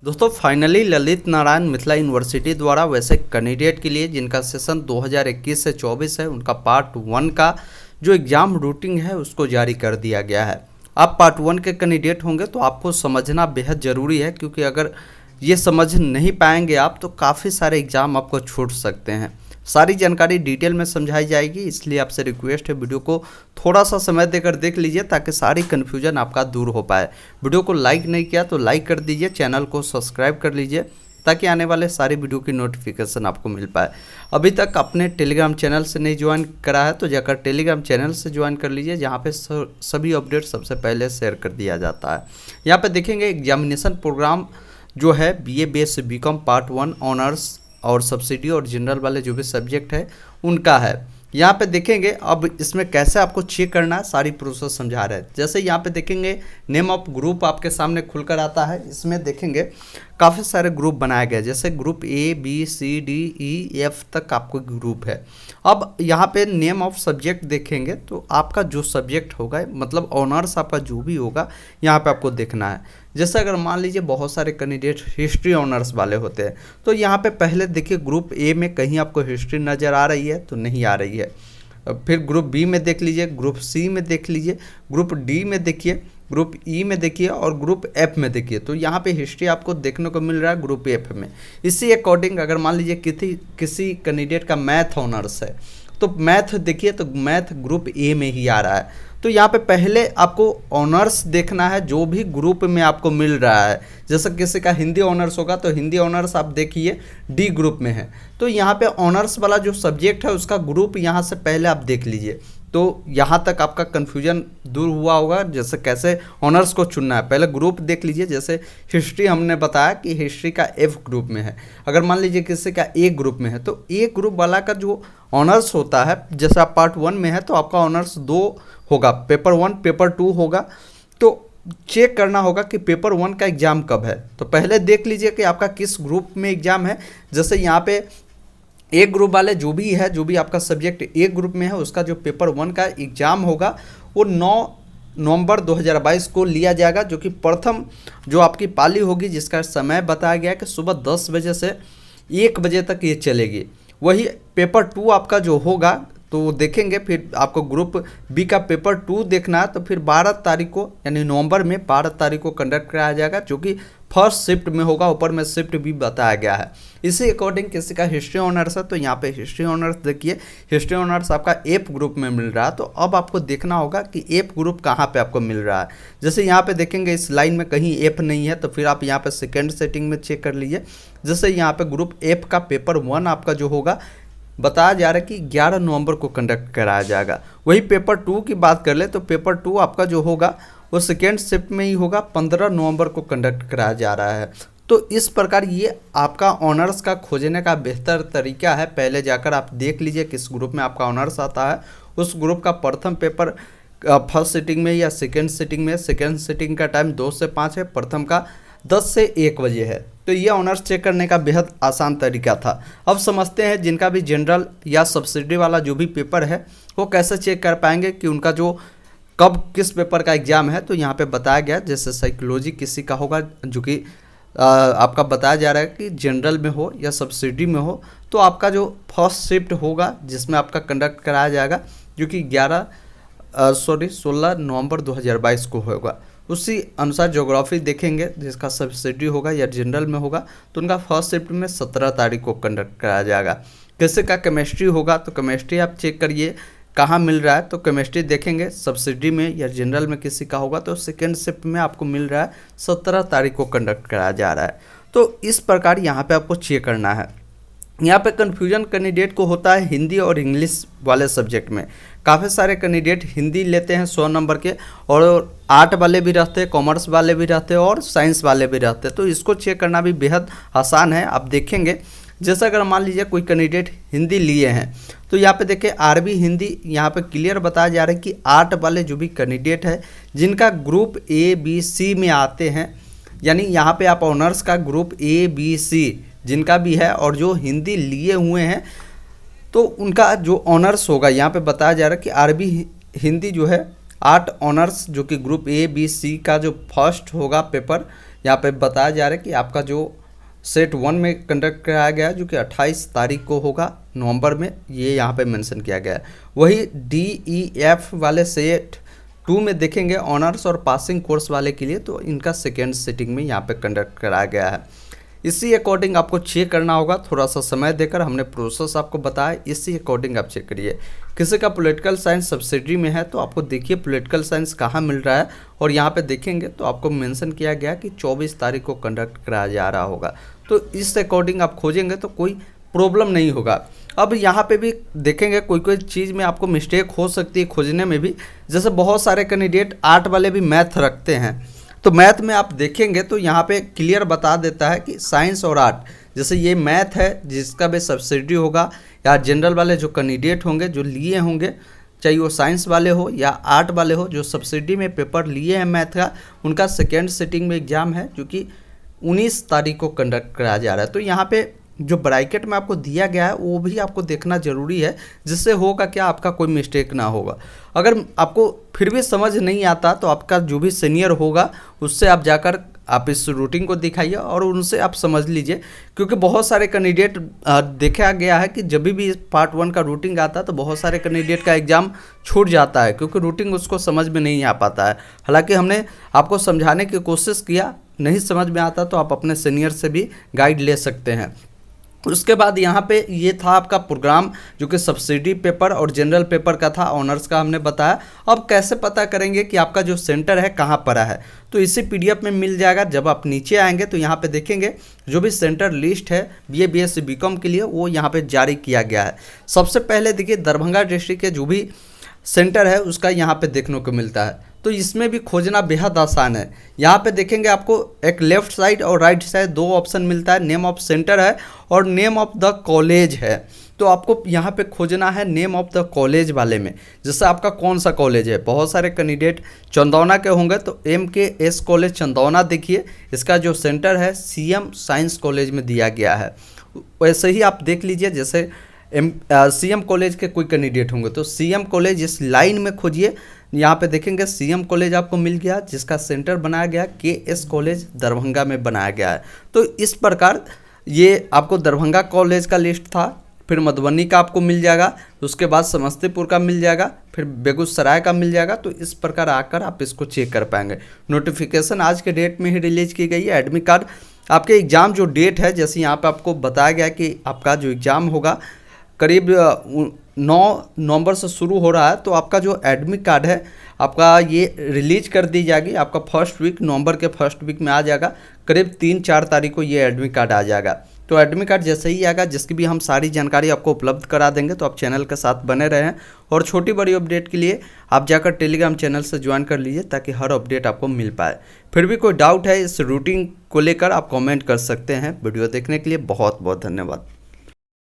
दोस्तों finally Lalit Narayan Mithila university द्वारा वैसे कैंडिडेट के लिए जिनका सेशन 2021 से 24 है उनका पार्ट 1 का जो एग्ज़ाम रूटीन है उसको जारी कर दिया गया है। आप पार्ट 1 के कैंडिडेट होंगे तो आपको समझना बेहद ज़रूरी है, क्योंकि अगर ये समझ नहीं पाएंगे आप तो काफ़ी सारे एग्ज़ाम आपको छूट सकते हैं। सारी जानकारी डिटेल में समझाई जाएगी, इसलिए आपसे रिक्वेस्ट है वीडियो को थोड़ा सा समय देकर देख लीजिए ताकि सारी कन्फ्यूजन आपका दूर हो पाए। वीडियो को लाइक नहीं किया तो लाइक कर दीजिए, चैनल को सब्सक्राइब कर लीजिए ताकि आने वाले सारी वीडियो की नोटिफिकेशन आपको मिल पाए। अभी तक अपने टेलीग्राम चैनल से नहीं ज्वाइन करा है तो जाकर टेलीग्राम चैनल से ज्वाइन कर लीजिए, जहाँ पे सभी अपडेट सबसे पहले शेयर कर दिया जाता है। यहाँ पे देखेंगे एग्जामिनेशन प्रोग्राम जो है BA BSc BCom part 1 honours और सब्सिडी और जनरल वाले जो भी सब्जेक्ट है उनका है। यहाँ पे देखेंगे अब इसमें कैसे आपको चेक करना है, सारी प्रोसेस समझा रहे हैं। जैसे यहाँ पे देखेंगे नेम ऑफ ग्रुप आपके सामने खुलकर आता है। इसमें देखेंगे काफ़ी सारे ग्रुप बनाए गए, जैसे group A B C D E F तक आपको ग्रुप है। अब यहाँ पे नेम ऑफ सब्जेक्ट देखेंगे तो आपका जो सब्जेक्ट होगा, मतलब ऑनर्स आपका जो भी होगा, यहाँ पे आपको देखना है। जैसे अगर मान लीजिए बहुत सारे कैंडिडेट हिस्ट्री ऑनर्स वाले होते हैं तो यहाँ पे पहले देखिए ग्रुप A में कहीं आपको हिस्ट्री नज़र आ रही है तो नहीं आ रही है। फिर ग्रुप B में देख लीजिए, ग्रुप C में देख लीजिए, ग्रुप D में देखिए, ग्रुप E में देखिए और ग्रुप F में देखिए। तो यहाँ पे हिस्ट्री आपको देखने को मिल रहा है ग्रुप F में। इसी अकॉर्डिंग अगर मान लीजिए किसी कैंडिडेट का मैथ ऑनर्स है तो मैथ देखिए तो मैथ ग्रुप A में ही आ रहा है। तो यहाँ पे पहले आपको ऑनर्स देखना है जो भी ग्रुप में आपको मिल रहा है। जैसे किसी का हिंदी ऑनर्स होगा तो हिंदी ऑनर्स आप देखिए D ग्रुप में है, तो यहाँ पे ऑनर्स वाला जो सब्जेक्ट है उसका ग्रुप यहाँ से पहले आप देख लीजिए। तो यहाँ तक आपका कन्फ्यूजन दूर हुआ होगा। जैसे कैसे ऑनर्स को चुनना है, पहले ग्रुप देख लीजिए। जैसे हिस्ट्री हमने बताया कि हिस्ट्री का F ग्रुप में है, अगर मान लीजिए किसी का A ग्रुप में है तो A ग्रुप वाला का जो ऑनर्स होता है, जैसे आप पार्ट 1 में है तो आपका ऑनर्स 2 होगा, पेपर 1 पेपर 2 होगा। तो चेक करना होगा कि पेपर 1 का एग्ज़ाम कब है, तो पहले देख लीजिए कि आपका किस ग्रुप में एग्ज़ाम है। जैसे यहाँ पे A ग्रुप वाले जो भी आपका सब्जेक्ट A ग्रुप में है उसका जो पेपर 1 का एग्ज़ाम होगा वो 9 नवंबर 2022 को लिया जाएगा, जो कि प्रथम जो आपकी पाली होगी जिसका समय बताया गया है कि सुबह 10 बजे से 1 बजे तक ये चलेगी। वही पेपर 2 आपका जो होगा तो देखेंगे, फिर आपको ग्रुप B का पेपर 2 देखना है तो फिर 12 तारीख को यानी नवंबर में 12 तारीख को कंडक्ट कराया जाएगा, जो कि फर्स्ट शिफ्ट में होगा। ऊपर में शिफ्ट भी बताया गया है। इसी अकॉर्डिंग किसी का हिस्ट्री ऑनर्स है तो यहाँ पे हिस्ट्री ऑनर्स देखिए, हिस्ट्री ऑनर्स आपका F ग्रुप में मिल रहा है। तो अब आपको देखना होगा कि F ग्रुप कहाँ पे आपको मिल रहा है। जैसे यहाँ पे देखेंगे इस लाइन में कहीं F नहीं है तो फिर आप यहाँ पे सेकेंड सेटिंग में चेक कर लीजिए। जैसे यहाँ पे ग्रुप F का पेपर 1 आपका जो होगा बताया जा रहा है कि 11 नवंबर को कंडक्ट कराया जाएगा। वही पेपर 2 की बात कर ले तो पेपर 2 आपका जो होगा वो सेकेंड शिफ्ट में ही होगा, 15 नवंबर को कंडक्ट कराया जा रहा है। तो इस प्रकार ये आपका ऑनर्स का खोजने का बेहतर तरीका है। पहले जाकर आप देख लीजिए किस ग्रुप में आपका ऑनर्स आता है, उस ग्रुप का प्रथम पेपर फर्स्ट सिटिंग में या सेकेंड सिटिंग में। सेकेंड सिटिंग का टाइम 2 से 5 है, प्रथम का 10 से 1 बजे है। तो ये ऑनर्स चेक करने का बेहद आसान तरीका था। अब समझते हैं जिनका भी जनरल या सब्सिडी वाला जो भी पेपर है वो कैसे चेक कर पाएंगे कि उनका जो कब किस पेपर का एग्ज़ाम है। तो यहाँ पे बताया गया, जैसे साइकोलॉजी किसी का होगा जो कि आपका बताया जा रहा है कि जनरल में हो या सब्सिडी में हो, तो आपका जो फर्स्ट शिफ्ट होगा जिसमें आपका कंडक्ट कराया जाएगा जो कि 16 नवंबर 2022 को होगा। उसी अनुसार ज्योग्राफी देखेंगे जिसका सब्सिडी होगा या जनरल में होगा तो उनका फर्स्ट शिफ्ट में 17 तारीख को कंडक्ट कराया जाएगा। किसी का केमिस्ट्री होगा तो केमिस्ट्री आप चेक करिए कहाँ मिल रहा है, तो केमिस्ट्री देखेंगे सब्सिडी में या जनरल में किसी का होगा तो सेकेंड शिफ्ट में आपको मिल रहा है 17 तारीख को कंडक्ट कराया जा रहा है। तो इस प्रकार यहाँ पे आपको चेक करना है। यहाँ पे कन्फ्यूजन कैंडिडेट को होता है हिंदी और इंग्लिश वाले सब्जेक्ट में। काफ़ी सारे कैंडिडेट हिंदी लेते हैं 100 नंबर के, और आर्ट वाले भी रहते हैं, कॉमर्स वाले भी रहते हैं और साइंस वाले भी रहते हैं। तो इसको चेक करना भी बेहद आसान है। आप देखेंगे जैसे अगर मान लीजिए कोई कैंडिडेट हिंदी लिए हैं तो यहाँ पे देखिए आरबी हिंदी यहाँ पे क्लियर बताया जा रहा है कि आर्ट वाले जो भी कैंडिडेट है जिनका ग्रुप A B C में आते हैं, यानी यहाँ पे आप ऑनर्स का ग्रुप A B C जिनका भी है और जो हिंदी लिए हुए हैं तो उनका जो ऑनर्स होगा, यहाँ पे बताया जा रहा है कि आरबी हिंदी जो है आर्ट ऑनर्स जो कि ग्रुप A B C का जो फर्स्ट होगा पेपर यहाँ पे बताया जा रहा है कि आपका जो सेट 1 में कंडक्ट कराया गया है जो कि 28 तारीख को होगा नवंबर में, ये यहाँ पे मेंशन किया गया है। वही DEF वाले सेट 2 में देखेंगे ऑनर्स और पासिंग कोर्स वाले के लिए, तो इनका सेकेंड सिटिंग में यहाँ पे कंडक्ट कराया गया है। इसी अकॉर्डिंग आपको चेक करना होगा, थोड़ा सा समय देकर हमने प्रोसेस आपको बताया, इसी अकॉर्डिंग आप चेक करिए। किसी का पॉलिटिकल साइंस सब्सिडी में है तो आपको देखिए पॉलिटिकल साइंस कहाँ मिल रहा है, और यहाँ पे देखेंगे तो आपको मेंशन किया गया कि 24 तारीख को कंडक्ट कराया जा रहा होगा। तो इस अकॉर्डिंग आप खोजेंगे तो कोई प्रॉब्लम नहीं होगा। अब यहाँ पे भी देखेंगे कोई चीज़ में आपको मिस्टेक हो सकती है खोजने में भी, जैसे बहुत सारे कैंडिडेट आर्ट वाले भी मैथ रखते हैं, तो मैथ में आप देखेंगे तो यहाँ पे क्लियर बता देता है कि साइंस और आर्ट, जैसे ये मैथ है जिसका भी सब्सिडी होगा, या जनरल वाले जो कैंडिडेट होंगे जो लिए होंगे, चाहे वो साइंस वाले हो या आर्ट वाले हो, जो सब्सिडी में पेपर लिए हैं मैथ का, उनका सेकेंड सिटिंग में एग्ज़ाम है जो कि 19 तारीख को कंडक्ट कराया जा रहा है। तो यहाँ पे जो ब्रैकेट में आपको दिया गया है वो भी आपको देखना ज़रूरी है, जिससे होगा क्या आपका कोई मिस्टेक ना होगा। अगर आपको फिर भी समझ नहीं आता तो आपका जो भी सीनियर होगा उससे आप जाकर आप इस रूटीन को दिखाइए और उनसे आप समझ लीजिए, क्योंकि बहुत सारे कैंडिडेट देखा गया है कि जब भी पार्ट 1 का रूटीन आता है तो बहुत सारे कैंडिडेट का एग्ज़ाम छूट जाता है क्योंकि रूटीन उसको समझ में नहीं आ पाता है। हालांकि हमने आपको समझाने की कोशिश किया, नहीं समझ में आता तो आप अपने सीनियर से भी गाइड ले सकते हैं। उसके बाद यहाँ पे ये था आपका प्रोग्राम जो कि सब्सिडी पेपर और जनरल पेपर का था, ऑनर्स का हमने बताया। अब कैसे पता करेंगे कि आपका जो सेंटर है कहाँ पर है, तो इसी PDF में मिल जाएगा। जब आप नीचे आएंगे तो यहाँ पे देखेंगे जो भी सेंटर लिस्ट है BA BSc BCom के लिए वो यहाँ पे जारी किया गया है। सबसे पहले देखिए दरभंगा डिस्ट्रिक्ट के जो भी सेंटर है उसका यहाँ पे देखने को मिलता है, तो इसमें भी खोजना बेहद आसान है। यहाँ पे देखेंगे आपको एक लेफ्ट साइड और राइट साइड 2 ऑप्शन मिलता है, नेम ऑफ सेंटर है और नेम ऑफ द कॉलेज है। तो आपको यहाँ पे खोजना है नेम ऑफ द कॉलेज वाले में, जैसे आपका कौन सा कॉलेज है। बहुत सारे कैंडिडेट चंदौना के होंगे तो MKS कॉलेज चंदौना देखिए, इसका जो सेंटर है CM साइंस कॉलेज में दिया गया है। वैसे ही आप देख लीजिए, जैसे CM कॉलेज के कोई कैंडिडेट होंगे तो CM कॉलेज इस लाइन में खोजिए। यहाँ पे देखेंगे CM कॉलेज आपको मिल गया जिसका सेंटर बनाया गया KS कॉलेज दरभंगा में बनाया गया है। तो इस प्रकार ये आपको दरभंगा कॉलेज का लिस्ट था, फिर मधुबनी का आपको मिल जाएगा, उसके बाद समस्तीपुर का मिल जाएगा, फिर बेगूसराय का मिल जाएगा। तो इस प्रकार आकर आप इसको चेक कर पाएंगे। नोटिफिकेशन आज के डेट में ही रिलीज की गई है। एडमिट कार्ड आपके एग्ज़ाम जो डेट है, जैसे यहाँ पे आपको बताया गया कि आपका जो एग्ज़ाम होगा करीब 9 नवंबर से शुरू हो रहा है, तो आपका जो एडमिट कार्ड है आपका ये रिलीज कर दी जाएगी। आपका फर्स्ट वीक नवंबर के फर्स्ट वीक में आ जाएगा, करीब 3-4 तारीख को ये एडमिट कार्ड आ जाएगा। तो एडमिट कार्ड जैसे ही आएगा जिसकी भी हम सारी जानकारी आपको उपलब्ध करा देंगे, तो आप चैनल के साथ बने रहें और छोटी बड़ी अपडेट के लिए आप जाकर टेलीग्राम चैनल से ज्वाइन कर लीजिए ताकि हर अपडेट आपको मिल पाए। फिर भी कोई डाउट है इस रूटीन को लेकर आप कमेंट कर सकते हैं। वीडियो देखने के लिए बहुत बहुत धन्यवाद।